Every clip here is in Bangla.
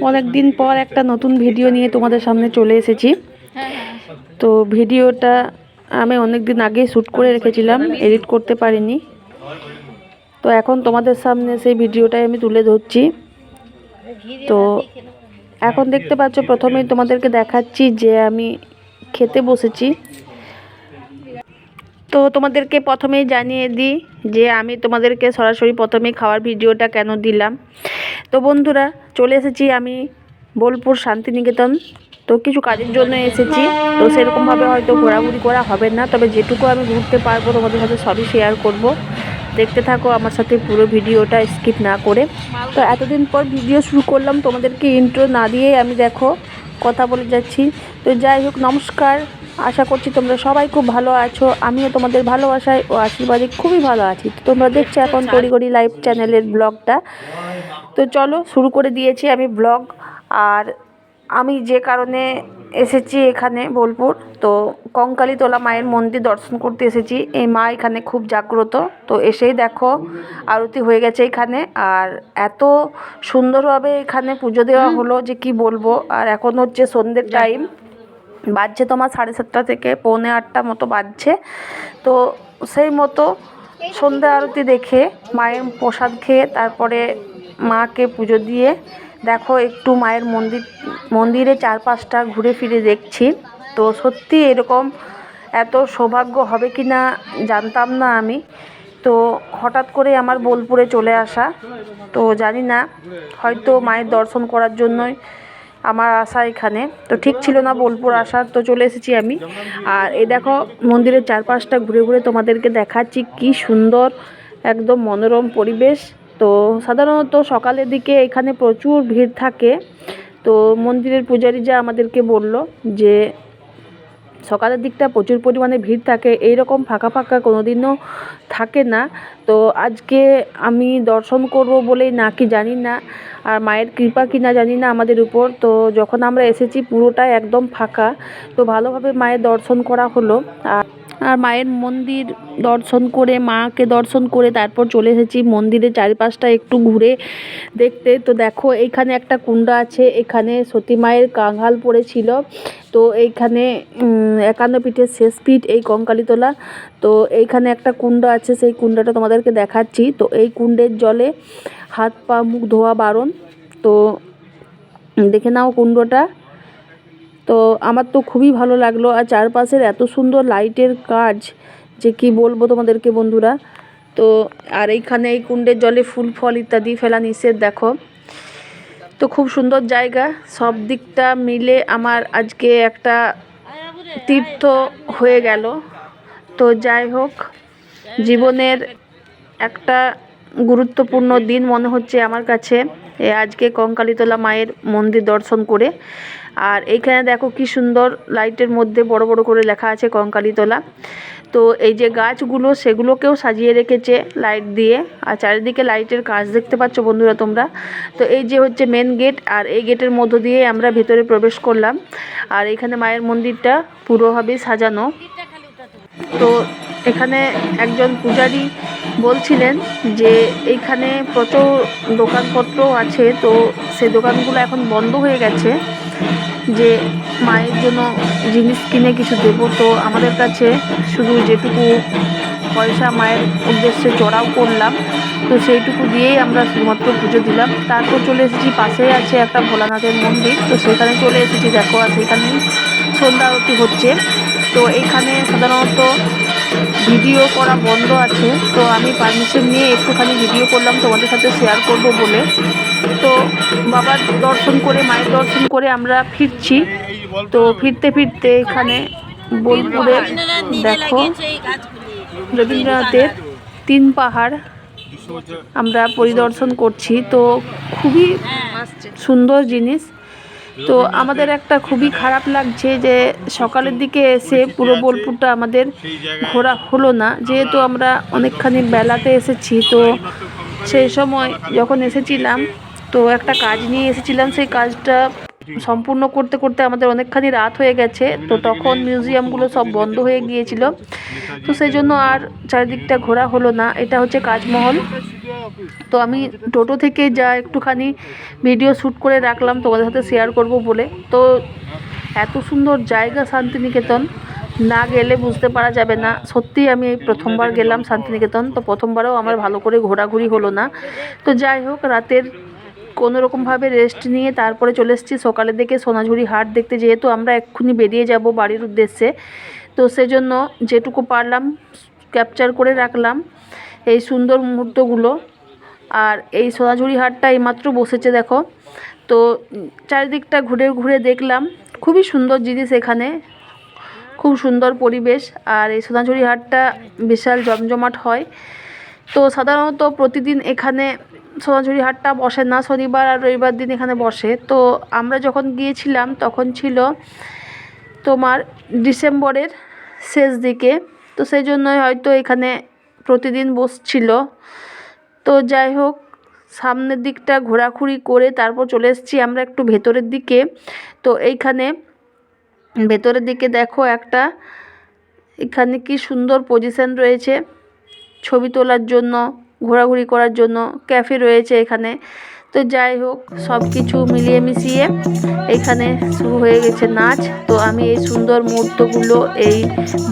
অনেক দিন পর একটা নতুন ভিডিও নিয়ে তোমাদের সামনে চলে এসেছি। তো ভিডিওটা আমি অনেক দিন আগেই শ্যুট করে রেখেছিলাম, এডিট করতে পারিনি। তো এখন তোমাদের সামনে সেই ভিডিওটাই আমি তুলে ধরছি। তো এখন দেখতে পাচ্ছ, প্রথমেই তোমাদেরকে দেখাচ্ছি যে আমি খেতে বসেছি। তো তোমাদেরকে প্রথমেই জানিয়ে দিই যে আমি তোমাদেরকে সরাসরি প্রথমেই খাওয়ার ভিডিওটা কেন দিলাম। তো বন্ধুরা, চলে এসেছি আমি বোলপুর শান্তিনিকেতন। তো কিছু কাজের জন্য এসেছি। তো সেরকমভাবে হয়তো ঘোরাঘুরি করা হবে না, তবে যেটুকু আমি ঘুরতে পারবো তোমাদের সাথে সবই শেয়ার করব। দেখতে থাকো আমার সাথে পুরো ভিডিওটা স্কিপ না করে। তো এতদিন পর ভিডিও শুরু করলাম, তোমাদেরকে ইন্ট্রো না দিয়েই আমি দেখো কথা বলে যাচ্ছি। তো যাই হোক, নমস্কার। আশা করছি তোমরা সবাই খুব ভালো আছো। আমিও তোমাদের ভালোবাসায় ও আশীর্বাদে খুবই ভালো আছি। তো তোমরা দেখছো এখন তড়িঘড়ি লাইভ চ্যানেলের ব্লগটা। তো চলো শুরু করে দিয়েছি আমি ব্লগ। আর আমি যে কারণে এসেছি এখানে বোলপুর, তো কঙ্কালীতলা মায়ের মন্দির দর্শন করতে এসেছি। এই মা এখানে খুব জাগ্রত। তো এসেই দেখো আরতি হয়ে গেছে এখানে, আর এত সুন্দরভাবে এখানে পুজো দেওয়া হলো যে কি বলবো। আর এখন হচ্ছে সন্ধ্যের টাইম, বাজছে তোমার 7:30 থেকে 7:45 মতো বাজছে। তো সেই মতো সন্ধ্যা আরতি দেখে মায়ের প্রসাদ খেয়ে তারপরে মাকে পুজো দিয়ে দেখো একটু মায়ের মন্দিরে চারপাশটা ঘুরে ফিরে দেখছি। তো সত্যি এরকম এত সৌভাগ্য হবে কি না জানতাম না আমি। তো হঠাৎ করে আমার বোলপুরে চলে আসা, তো জানি না, হয়তো মায়ের দর্শন করার জন্যই আমার আসা এখানে। তো ঠিক ছিল না বোলপুর আসার, তো চলে এসেছি আমি। আর এই দেখো মন্দিরের চারপাশটা ঘুরে ঘুরে তোমাদেরকে দেখাচ্ছি, কি সুন্দর একদম মনোরম পরিবেশ। তো সাধারণত সকালের দিকে এখানে প্রচুর ভিড় থাকে। তো মন্দিরের পূজারী যা আমাদেরকে বলল যে সকালের দিকটা প্রচুর পরিমাণে ভিড় থাকে, এই রকম ফাঁকা ফাঁকা কোনো দিনও থাকে না। তো আজকে আমি দর্শন করব বলেই নাকি জানি না, আর মায়ের কৃপা কি না জানি না আমাদের উপর। তো যখন আমরা এসেছি পুরোটাই একদম ফাঁকা। তো ভালোভাবে মায়ের দর্শন করা হলো। আর মায়ের মন্দির দর্শন করে, মাকে দর্শন করে তারপর চলে এসেছি মন্দিরের চারিপাশটা একটু ঘুরে দেখতে। তো দেখো এইখানে একটা কুণ্ড আছে, এখানে সতী মায়ের কাঙাল পড়েছিল। তো এইখানে 51 পীঠের শেষ পীঠ এই কঙ্কালীতলা। তো এইখানে একটা কুণ্ড আছে, সেই কুণ্ডটা তোমাদেরকে দেখাচ্ছি। তো এই কুণ্ডের জলে হাত পা মুখ ধোয়া বারণ। তো দেখে নাও কুণ্ডটা। তো আমার তো খুবই ভালো লাগলো। আর চারপাশের এত সুন্দর লাইটের কাজ যে কি বলবো তোমাদেরকে বন্ধুরা। তো আর এইখানে এই কুণ্ডের জলে ফুল ফল ইত্যাদি ফেলা নিষেধ দেখো। তো খুব সুন্দর জায়গা, সব দিকটা মিলে আমার আজকে একটা তীর্থ হয়ে গেল। তো যাই হোক, জীবনের একটা গুরুত্বপূর্ণ দিন মনে হচ্ছে আমার কাছে আজকে কঙ্কালীতলা মায়ের মন্দির দর্শন করে। আর এইখানে দেখো কি সুন্দর লাইটের মধ্যে বড় বড় করে লেখা আছে কঙ্কালীতলা। তো এই যে গাছগুলো সেগুলোকেও সাজিয়ে রেখেছে লাইট দিয়ে, আর চারিদিকে লাইটের কাজ দেখতে পাচ্ছ বন্ধুরা তোমরা। তো এই যে হচ্ছে মেন গেট, আর এই গেটের মধ্য দিয়ে আমরা ভেতরে প্রবেশ করলাম। আর এখানে মায়ের মন্দিরটা পুরোভাবে সাজানো। তো এখানে একজন পূজারী বলছিলেন যে এইখানে প্রচুর দোকানপত্র আছে, তো সেই দোকানগুলো এখন বন্ধ হয়ে গেছে, যে মায়ের জন্য জিনিস কিনে কিছু দেবো। তো আমাদের কাছে শুধু যেটুকু পয়সা মায়ের উদ্দেশ্যে চড়াও করলাম, তো সেইটুকু দিয়েই আমরা শুধুমাত্র পুজো দিলাম। তারপর চলে এসেছি, পাশেই আছে একটা ভোলানাথের মন্দির, তো সেখানে চলে এসেছি দেখো। আর সেখানে সন্ধ্যা আরতি হচ্ছে। তো এইখানে সাধারণত ভিডিও করা বন্ধ আছে, তো আমি পারমিশন নিয়ে একটুখানি ভিডিও করলাম তোমাদের সাথে শেয়ার করব বলে। তো বাবার দর্শন করে, মায়ের দর্শন করে আমরা ফিরছি। তো ফিরতে ফিরতে এখানে বোলপুরে দেখো রবীন্দ্রনাথের 3 পাহাড় আমরা পরিদর্শন করছি। তো খুবই সুন্দর জিনিস। তো আমাদের একটা খুবই খারাপ লাগছে যে সকালের দিকে এসে পুরো বোলপুরটা আমাদের ঘোরা হলো না, যেহেতু আমরা অনেকখানি বেলাতে এসেছি। তো সেই সময় যখন এসেছিলাম, তো একটা কাজ নিয়ে এসেছিলাম, সেই কাজটা সম্পূর্ণ করতে করতে আমাদের অনেকখানি রাত হয়ে গেছে। তো তখন মিউজিয়ামগুলো সব বন্ধ হয়ে গিয়েছিল, তো সেই জন্য আর চারিদিকটা ঘোরা হলো না। এটা হচ্ছে কাজমহল। তো আমি টোটো থেকে যা একটুখানি ভিডিও শ্যুট করে রাখলাম তোমাদের সাথে শেয়ার করব বলে। তো এত সুন্দর জায়গা শান্তিনিকেতন, না গেলে বুঝতে পারা যাবে না। সত্যিই আমি এই প্রথমবার গেলাম শান্তিনিকেতন, তো প্রথমবারও আমার ভালো করে ঘোরাঘুরি হলো না। তো যাই হোক, রাতের কোনো রকমভাবে রেস্ট নিয়ে তারপরে চলে এসেছি সকালের দিকে সোনাঝুরি হাট দেখতে, যেহেতু আমরা এক্ষুনি বেরিয়ে যাব বাড়ির উদ্দেশ্যে। তো সেজন্য যেটুকু পারলাম ক্যাপচার করে রাখলাম এই সুন্দর মুহূর্তগুলো। আর এই সোনাঝুরি হাটটা এইমাত্র বসেছে দেখো। তো চারিদিকটা ঘুরে ঘুরে দেখলাম, খুবই সুন্দর জিনিস এখানে, খুব সুন্দর পরিবেশ। আর এই সোনাঝুরি হাটটা বিশাল জমজমাট হয়। তো সাধারণত প্রতিদিন এখানে সোনাঝুরি হাটটা বসে না, শনিবার আর রবিবার দিন এখানে বসে। তো আমরা যখন গিয়েছিলাম তখন ছিল তোমার ডিসেম্বরের শেষ দিকে, তো সেই জন্যই হয়তো এখানে প্রতিদিন বসছিল। তো যাই হোক, সামনের দিকটা ঘোরাঘুরি করে তারপর চলে এসেছি আমরা একটু ভেতরের দিকে। তো এইখানে ভেতরের দিকে দেখো একটা, এখানে কি সুন্দর পজিশন রয়েছে ছবি তোলার জন্য, ঘোরাঘুরি করার জন্য, ক্যাফে রয়েছে এখানে। তো যাই হোক, সব কিছু মিলিয়ে মিশিয়ে এখানে শুরু হয়ে গেছে নাচ। তো আমি এই সুন্দর মুহূর্তগুলো এই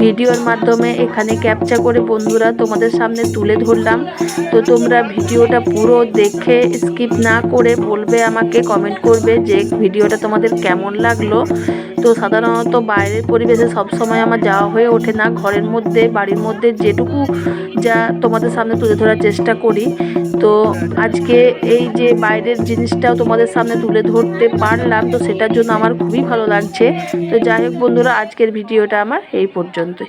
ভিডিওর মাধ্যমে এখানে ক্যাপচার করে বন্ধুরা তোমাদের সামনে তুলে ধরলাম। তো তোমরা ভিডিওটা পুরো দেখে স্কিপ না করে বলবে, আমাকে কমেন্ট করবে যে ভিডিওটা তোমাদের কেমন লাগলো। তো সাধারণত বাইরের পরিবেশে সবসময় আমার যাওয়া হয়ে ওঠে না, ঘরের মধ্যে বাড়ির মধ্যে যেটুকু যা তোমাদের সামনে তুলে ধরার চেষ্টা করি। তো আজকে এই যে বাইরের জিনিসটাও তোমাদের সামনে তুলে ধরতে পারলাম, তো সেটার জন্য আমার খুবই ভালো লাগছে। তো যাই হোক বন্ধুরা, আজকের ভিডিওটা আমার এই পর্যন্তই।